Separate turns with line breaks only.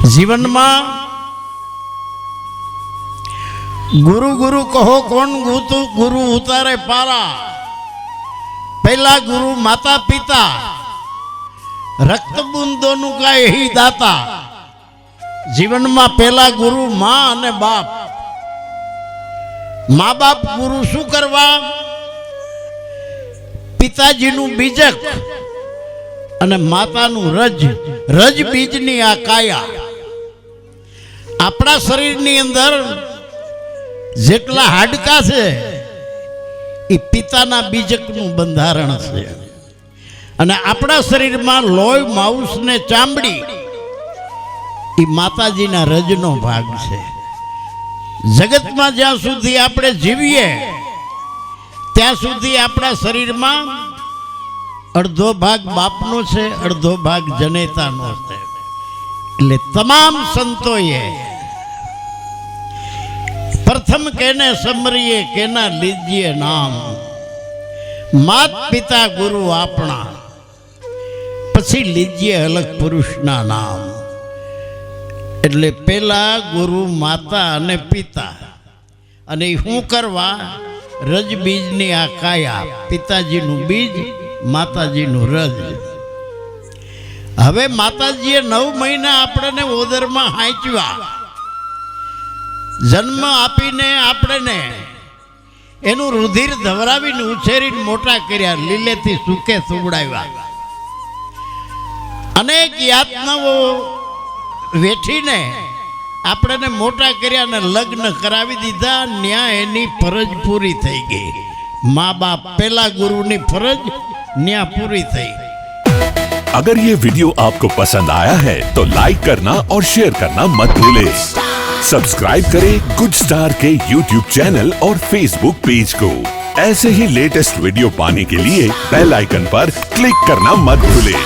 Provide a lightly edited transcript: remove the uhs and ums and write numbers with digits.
જીવનમાં ગુરુ ગુરુ કહો કોણ ગુરુ ઉતારે પારા। પહેલા ગુરુ માતા પિતા, રક્ત બુંદોનું કાય હી દાતા। જીવનમાં પહેલા ગુરુ માં અને બાપ। મા બાપ ગુરુ શું કરવા? પિતાજીનું બીજક અને માતાનું રજ, રજ બીજની આ કાયા। આપણા શરીરની અંદર જેટલા હાડકા છે એ પિતાના બીજકનું બંધારણ છે, અને આપણા શરીરમાં લોહી, માઉસ ને ચામડી એ માતાજીના રજનો ભાગ છે। જગતમાં જ્યાં સુધી આપણે જીવીએ ત્યાં સુધી આપણા શરીરમાં અડધો ભાગ બાપનો છે, અડધો ભાગ જનેતાનો છે। એટલે તમામ સંતોએ प्रथम कहने समरिए कहना लीजिए नाम। मात पिता गुरु आपना, पछी लीजिए अलग पुरुष ना नाम। એટલે પેલા ગુરુ માતા અને પિતા, અને શું કરવા? રજ બીજની આ કાયા, પિતાજીનું બીજ, માતાજીનું રજ। હવે માતાજીએ 9 મહિના આપણને ઓદરમાં હાંચ્યા, જન્મ આપીને આપણને એનું રુધિર ધવરાવીને ઉછેરીને મોટા કર્યા, લીલેથી સુકે સુવડાવ્યા। અનેક યાતનાઓ વેઠીને આપણને મોટા કર્યા અને લગ્ન કરાવી દીધા। ન્યા એની ફરજ પૂરી થઈ ગઈ। મા બાપ પહેલા ગુરુની ફરજ ન્યા પૂરી થઈ।
अगर ये वीडियो आपको पसंद आया है तो लाइक करना और शेयर करना मत भूलें। सब्सक्राइब करें गुड स्टार के YouTube चैनल और Facebook पेज को। ऐसे ही लेटेस्ट वीडियो पाने के लिए बेल आइकन पर क्लिक करना मत भूलें।